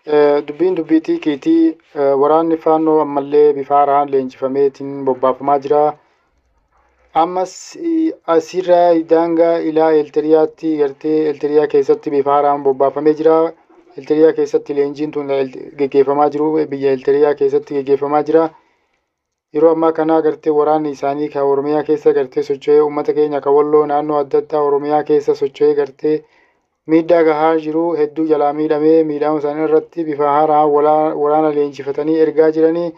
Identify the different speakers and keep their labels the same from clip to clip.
Speaker 1: Dubbiin dubbiitii kiitii waraanni faannoo ammallee bifa haaraan leenjifameetiin bobbaafamaa jira. Ammas asirraa daangaa ilaa Eltiriyaatti gartee Eltiriyaa keessatti bifa haaraan bobbaafamee jira. Eltiriyaa keessatti leenjiin tun geggeeffamaa jiru. Biyya Eltiriyaa keessatti geggeeffamaa jira. Yeroo ammaa kana gartee waraanni isaanii kan Oromiyaa keessa gartee socho'ee uummata keenya kan Walloo naannoo adda addaa Oromiyaa keessa socho'ee gartee miidhaa gahaa jiru. Hedduu jalaa miidhamee miidhama isaanii irratti bifa haaraan waraana leenjifatanii ergaa jiranii.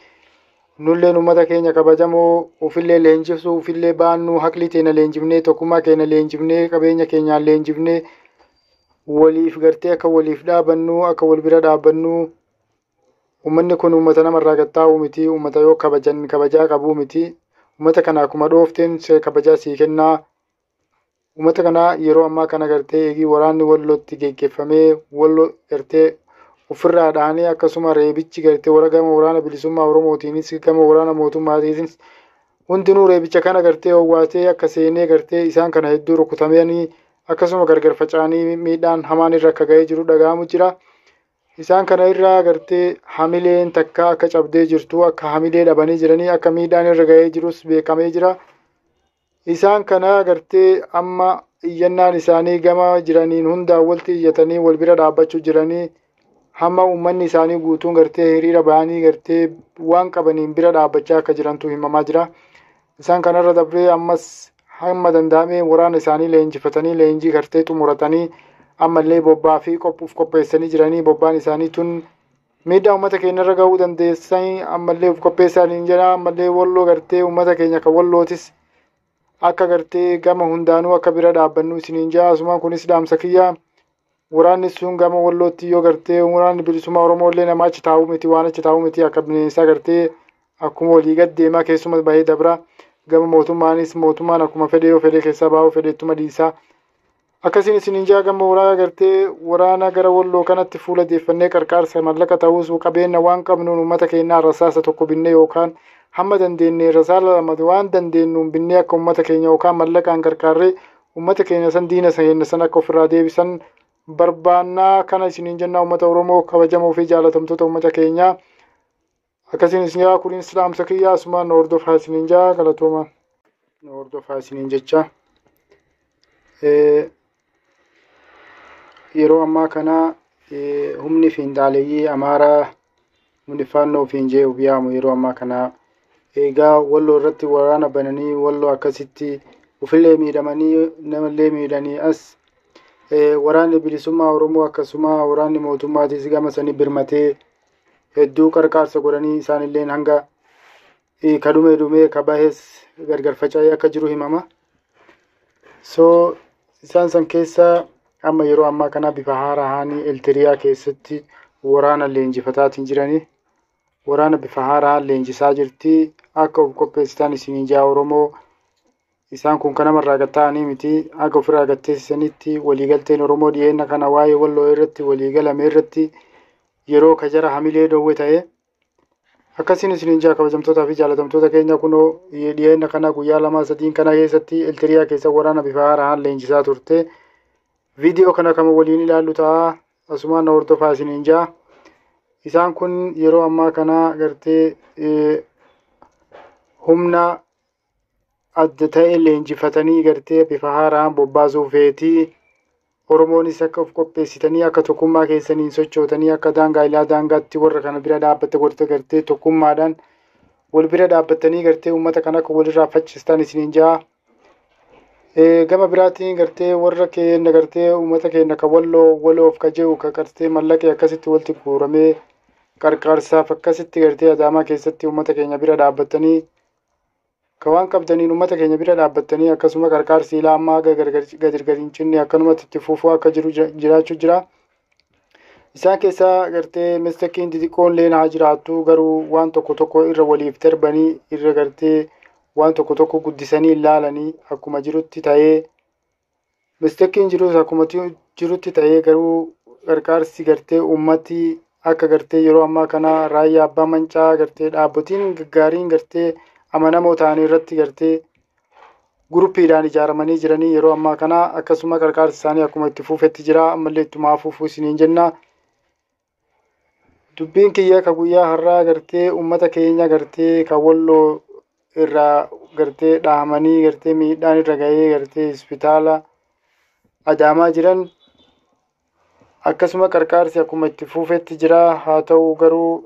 Speaker 1: Nulleen uummata keenya kabajamoo ofillee leenjisuu ofillee baannu haqli teena leenjifnee tokkummaa keenya leenjifnee qabeenya keenyaan leenjifnee waliif gartee akka waliif dhaabannu akka wal bira dhaabannu. Uummanni kun uummata namarraa gattaa'u miti. Uummata yoo kabajaa qabu miti. Uummata kana akkuma dhoofteen kabajaa sii kennaa. Uummata kana yeroo ammaa kana gartee eegii waraanni Wallootti geggeeffamee Walloo gartee ofirraa dhaanee akkasuma reebichi gartee gama waraana bilisummaa Oromootiinis gama waraana mootummaatiinis hundinuu reebicha kana gartee hawwaatee akka seenee gartee isaan kana hedduu rukutamanii akkasuma gargar faca'anii miidhaan hamaan irra akka ga'ee jiru dhaga'amu jira. Isaan kana irraa gartee hamileen takka akka cabdee jirtu akka hamilee dhabanii jiranii akka miidhaan irra ga'ee jirus beekamee jira. Isaan kana gartee amma iyyannaan isaanii gama jiraniin hundaan walitti iyyatanii wal bira dhaabbachuu jiranii hamma uummanni isaanii guutuun gartee hiriira bahanii gartee waan qabaniin bira dhaabbachaa akka jirantu himamaa jira. Isaan kanarra dabree ammas hamma danda'ame waraana isaanii leenjifatanii leenjii gartee xumuratanii ammallee bobbaa fi qopheessanii jiranii. Bobbaan isaanii tun miidhaa uummata keenya irra gahuu dandeessanii ammallee of qopheessanii jira. Ammallee Walloo gartee uummata keenya kan Wallootis akka gartee gama hundaanuu akka bira dhaabbannu isiniin jira. Asumaan kunis dhaamsa kiyya. Waraanni sun gama Wallootti yoo gartee waraanni bilisummaa Oromoo illee nama achi taa'u miti waan achi taa'u miti akka bineensaa gartee akkuma walii gad deemaa keessumas bahee dabra. Gama mootummaan akkuma fedhe yoo fedhe keessaa baa'u fedhettuma dhiisaa. Akkasiin isiniin jaa gama waraana gartee waraana gara Walloo kanatti fuula deeffannee qarqaarsa mallaqa ta'us qabeenya waan qabnuun uummata keenyaa rasaasa tokko binnee yookaan hamma dandeenye rasaasa lama waan dandeenyuun binnee akka uummata keenya yookaan mallaqaan qarqaarree uummata keenya san diina san akka ofirraa deebisan barbaannaa. Kana isiniin jennaa uummata Oromoo kabajamoo fi jaalatamtoota uummata keenyaa. Akkasiin isin jaa kunis dhaamsa kiyyaa asumaan nu hordofaa isiniin jaa galatooma. Nu hordofaa isiniin jecha. Yeroo ammaa kana humni fiinxaaleeyyii Amaaraa humni faannoo fiinjee ubiyaamu yeroo ammaa kana eegaa Walloo irratti waraana bananii Walloo akkasitti ofillee miidhamanii namallee miidhanii as waraanni bilisummaa Oromoo akkasuma waraanni mootummaatis gama sanii birmatee hedduu qarqaarsa godhanii isaanillee hanga kadhumee kabahees gargar faca'ee akka jiru himama. So isaan san keessa amma yeroo ammaa kana bifa haaraan Eltiriyaa keessatti waraana leenjifataatiin jiranii. Waraana bifa haaraan leenjisaa jirti. Akka of qopheessitan isiniin jaa Oromoo isaan kun kanamarraa gatta'anii miti. Akka ofirraa gatteessanitti waliigalteen Oromoo dhiyeenya kana waa'ee Walloo irratti waliigalame irratti yeroo kajara hamilee dhoowwe ta'e. Akkasiin isiniin jaa kabajamtootaa fi jaalatamtoota keenya kunoo dhiyeenya kana guyyaa 2-3 kana keessatti Eltiriyaa keessa waraana bifa haaraan leenjisaa turte. Viidiyoo kana kama waliin ilaallu ta'a. Asumaan na hordofaa isiniin jaa. Isaan kun yeroo ammaa kana gartee humna adda ta'e leenjifatanii gartee bifa haaraan bobbaasuu feetii. Oromoonis akka of qopheessitanii akka tokkummaa keessaniin sochootanii akka daangaa ilaa daangaatti warra kana bira dhaabbatte godhate gartee tokkummaadhaan wal bira dhaabbattanii gartee uummata kana akka walirraa faccistan isiniin jaa. Gama biraatiin gartee warra keenya gartee uummata keenya kan Walloof kaje'u kan gartee mallaqee akkasitti walitti guuramee qarqaarsaaf akkasitti gartee Adaamaa keessatti uummata keenya bira dhaabbattanii kan waan qabdaniin uummata keenya bira dhaabbattanii akkasuma qarqaarsi ilaa ammaa gadir hin cinne akkanumatti itti fufuu akka jiru jiraachuu jira. Isaan keessaa gartee mistakiin xixiqqoon leen haa jiraattu garuu waan tokko irra waliif darbanii irra gartee waan tokko guddisanii ilaalanii akkuma jirutti ta'ee mistakiin jirus akkuma jirutti ta'ee garuu qarqaarsi gartee uummati akka gartee yeroo ammaa kana raayyaa abbaa mancaa gartee dhaabbotiin gaggaariin gartee amanamoo ta'anii irratti gartee guruppiidhaan ijaaramanii jiranii yeroo ammaa kana akkasuma qarqaarsi isaanii akkuma itti fufetti jira ammallee ittuma fufuu isiniin jenna. dubbiin kiyya ka guyyaa har'aa gartee ummata keenya gartee ka Walloo irraa gartee dhahamanii gartee miidhaan irra gahee gartee hospitaala adaamaa jiran akkasuma qarqaarsi akkuma itti fuufetti jira. Haa ta'u garuu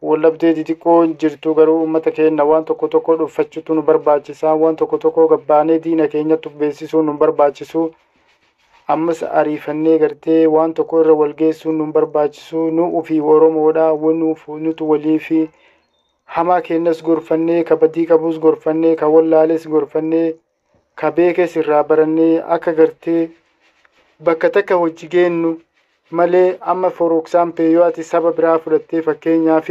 Speaker 1: wallabdee xixiqqoo jirtu garuu ummata keenya waan tokko tokko dhuffachuutu nu barbaachisa. Waan tokko tokko gabbaanee diina keenyatti beeksisuu nu barbaachisu. Ammas ariifannee gartee waan tokko irra wal geessuun nu barbaachisu. Nu ofii Oromoodha nutu walii fi hamaa keenyas gorfannee ka badii qabus gorfannee ka wallaales gorfannee ka beekes irraa barannee akka gartee bakka takka wajji geennu malee amma for example yoo ati saba biraa fudhattee fakkeenyaaf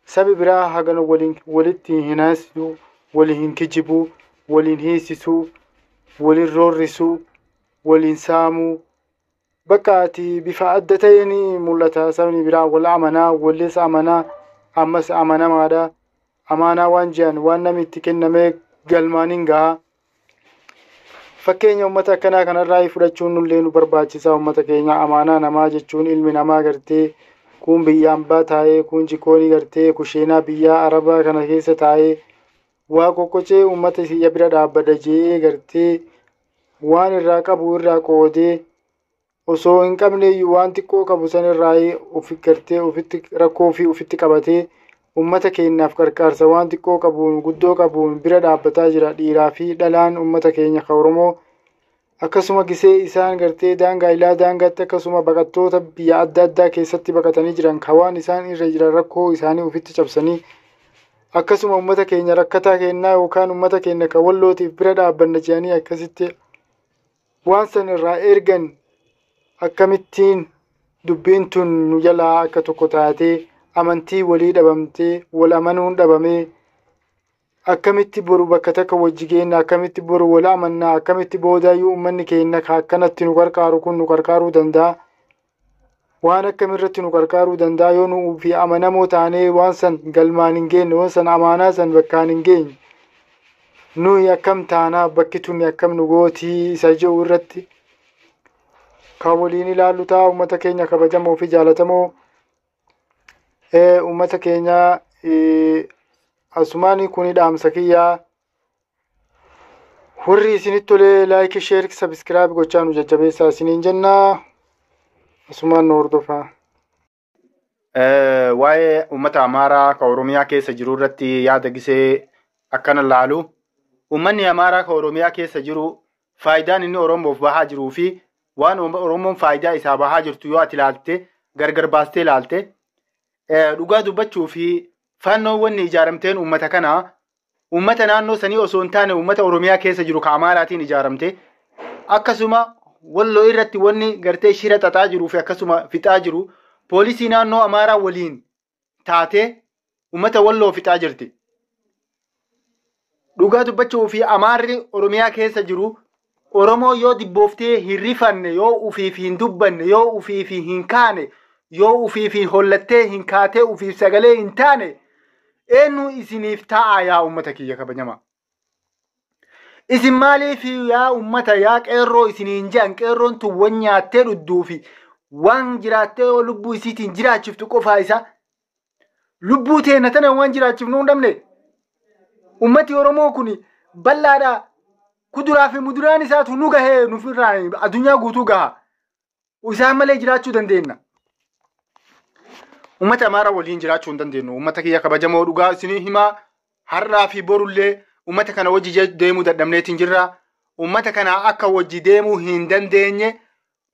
Speaker 1: sabi biraa hagana walitti hin haasisuu, waliin hin kijibuu, waliin hiisisuu, waliin roorrisuu, waliin saamuu bakka ati bifa adda ta'een mul'ata. Sabni biraa wal amanaa, wallis amanaa, ammas amanamaadha. Amaanaa waan jiran waan namni itti kennamee galmaan hin gahaa. Fakkeenya ummata akkanaa kanarraa fudhachuun nullee nu barbaachisa. Ummata keenya amaanaa namaa jechuun ilmi namaa gartee kun biyyaan baa taa'ee kun jikoonii gartee kusheenaa biyyaa Arabaa kana keessa taa'ee waa qoqqocee ummata isiyya bira dhaabbata jee gartee waan irraa qabu irraa qoodee osoo hin qabneeyyuu waan xiqqoo qabu san irraa ofi gartee ofitti rakkoo fi ofitti qabatee ummata keenyaaf qarqaarsa waan xiqqoo qabuun guddoo qabuun bira dhaabbataa jira. Dhiiraa fi dhalaan ummata keenya ka Oromoo akkasuma gisee isaan gartee daangaa ilaa daangaatti akkasuma baqattoota biyya adda addaa keessatti baqatanii jiran ka waan isaan irra jiran rakkoo isaanii ofitti cabsanii akkasuma ummata keenya rakkataa kennaa yookaan ummata keenya ka Wallootiif bira dhaabbanna jedhanii akkasitti waan san irraa ergan akkamittiin dubbiin tun nu jalaa akka tokko taatee amantii walii dhabamtee wal amanuun dhabamee akkamitti boru bakka takka wajji geenna akkamitti boru wal amannaa akkamitti boodaayyuu ummanni keenya akkanatti nu gargaaru kun nu gargaaruu danda'a. Waan akkamirratti nu gargaaruu danda'a yoo nu fi amanamoo taanee waan san galmaan hin geenye waan san amaanaa san bakkaan hin geenye nuyi akkam taanaa bakki tun akkam nu gootii isa jiru irratti kan waliin ilaallu ta'a. Ummata keenya kabajamoo fi jaalatamoo ummata keenya asumaanii kuni dhaamsa kiyyaa hurri isinitti tolee laayik sheer sabskiraayib gochaa nu jajjabeessaa isiniin jennaa. Asumaan nu hordofaa. Waa'ee ummata Amaaraa ka Oromiyaa keessa jiru irratti yaada gisee akkana laalu. Ummanni Amaaraa ka Oromiyaa keessa jiru faayidaan inni Oromoof bahaa jiruu fi waan Oromoon faayidaa isaa bahaa jirtu yoo ati ilaalte gargar baastee ilaalte dhugaa dubbachuu fi fannoowwan ijaaramteen ummata kana ummata naannoo sanii osoo hin taane ummata Oromiyaa keessa jiru ka Amaaraatiin ijaaramte akkasuma Walloo irratti wanni gartee shira xaxaa jiruu fi akkasuma fixaa jiru poolisii naannoo Amaaraa waliin taatee ummata Walloo fixaa jirti. Dhugaa dubbachuu fi Amaarri Oromiyaa keessa jiru Oromoo yoo dibbooftee hin rifanne yoo ufiif hin dubbanne yoo ufiif hin kaane yoo ufiif hollattee hin kaatee ufiif sagalee hin taane eenyu isiniif ta'a yaa ummata kiyya kabajamaa. Isin maaliif yaa ummata yaa qeerroo isiniin jedhan qeerroon tun waan nyaattee dhudduu fi waan jiraattee lubbuu isiitiin jiraachiftu qofaa isa lubbuu teenya tana waan jiraachifnu hin dhabne. Ummati Oromoo kun bal'aadha. Kuduraa fi muduraan isaatu nu gahee nufirraa addunyaa guutuu gaha. Isaan malee jiraachuu dandeenya. Ummata Amaaraa waliin jiraachuu hin dandeenyu. Ummata kiyya kabajamoo dhugaa isinii himaa har'aa fi borullee ummata kana wajji deemuu dadhabneetiin jirra. Ummata kana akka wajji deemuu hin dandeenye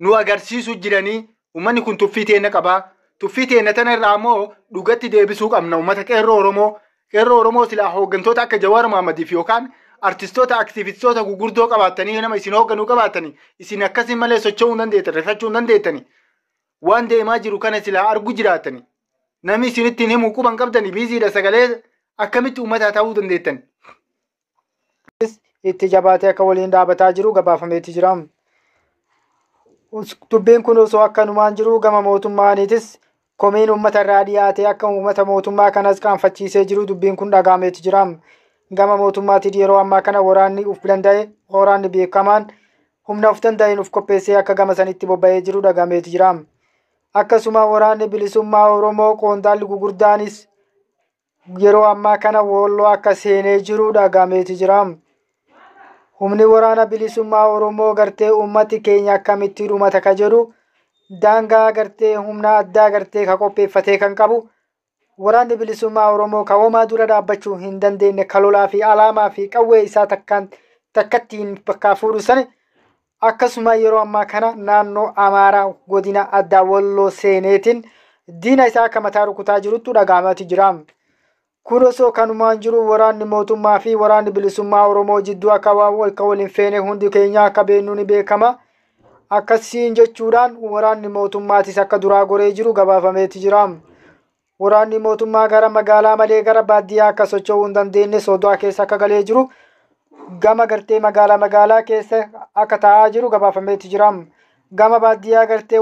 Speaker 1: nu agarsiisu jiranii. Ummanni kun tuffii teenya qabaa. Tuffii teenya tana irraa immoo dhugatti deebisuu qabna. Ummata qeerroo Oromoo. Qeerroo Oromoo silaa hooggantoota akka Jawaar Mohammadiif yookaan artistoota aktivistoota gurguddoo qabaatanii nama isin hoogganuu qabaatanii isin akkasii malee socho'uu hin dandeettan rifachuu hin dandeettani. Waan deemaa jiru kana silaa argu jiraatani. Namni isinitti himu quban qabdani biiziidha sagalee akkamitti uummataa ta'uu dandeettan.
Speaker 2: Itti jabaatee akka waliin dhaabataa jiru gabaafameeti jira. Dubbiin kun osoo akkanumaan jiru gama mootummaaniitis komiin uummata irraa dhiyaatee akka uummata mootummaa kanas qaanfachiisee jiru dubbiin kun dhagaameeti jira. Gama mootummaatiin yeroo ammaa kana waraanni uf danda'e waraanni beekamaan humna uf danda'een uf qopheessee akka gama sanitti bobba'ee jiru dhagaameeti jira. akkasuma waraanni bilisummaa Oromoo qondaalli gurguddaanis yeroo ammaa kana Walloo akka seenee jiru dhagahameeti jira. Humni waraana bilisummaa Oromoo gartee ummati keenya akkamitti dhumata ka jedhu daangaa gartee humna addaa gartee ka qopheeffatee kan qabu waraanni bilisummaa Oromoo ka homaa dura dhaabbachuu hin dandeenye ka lolaa fi alaamaa fi qawwee isaa takkattiin bakka fuudhu sani akkasuma yeroo ammaa kana naannoo Amaaraa godina addaa Walloo seeneetiin diina isaa akka mataa rukutaa jirutti dhagahameeti jira. Kun osoo kanumaan jiru waraanni mootummaa fi waraanni bilisummaa Oromoo jidduu akka waliin feene hundi keenya akka beeknu ni beekama. Akkasiin jechuudhaan waraanni mootummaatis akka duraa goree jiru gabaafameeti jira. Waraanni mootummaa gara magaalaa malee gara baadiyyaa akka socho'uu hin dandeenye sodaa keessa akka galee jiru gama gartee magaalaa keessa akka taa'aa jiru gabaafameeti jira. Gama baadiyyaa gartee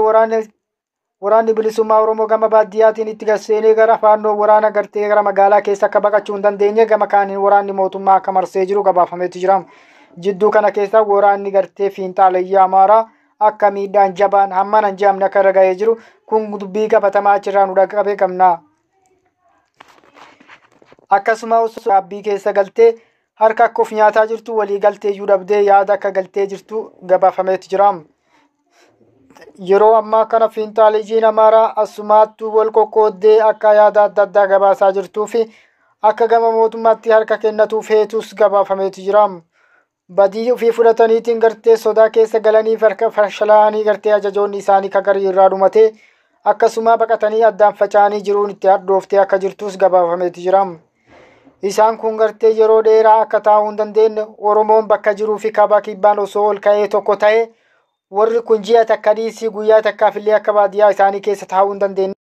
Speaker 2: waraanni bilisummaa Oromoo gama baadiyyaatiin itti garseenee gara faannoo waraana gartee gara magaalaa keessa akka baqachuu hin dandeenye gama kaaniin waraanni mootummaa akka marsee jiru gabaafameeti jira. Jidduu kana keessa waraanni gartee fiinxaalayyaa Amaaraa akka miidhaan jabaan hammaan hin jedhamne akka irra ga'ee jiru kun dubbii qabatamaa achirraa nu dhaqqabee qabna. Akkasuma dhaabbii keessa galtee harka akka of nyaataa jirtu walii galtee iyyuu dhabdee yaada akka galtee jirtu gabaafameeti jira. Yeroo ammaa kana fiinxaalayyiin Amaaraa asumaattuu wal qoqqooddee akka yaada adda addaa gabaasaa jirtuu fi akka gama mootummaatti harka kennatuuf heetus gabaafameeti jira. Badii ofii fudhataniitiin gartee sodaa keessa galanii harka fashalaanii gartee ajajoonni isaanii kagarii irraa dhumatee akkasuma baqatanii addaan faca'anii jiruun itti hadhooftee akka jirtus gabaafameeti jira. Isaan kun gartee yeroo dheeraa akka taa'uu hin dandeenye Oromoon bakka jiruu fi kaabaa kibbaan osoo ol ka'ee tokko ta'e warri kun ji'a takka dhiisii guyyaa takkaafillee akka baadiyyaa isaanii keessa taa'uu hin dandeenye.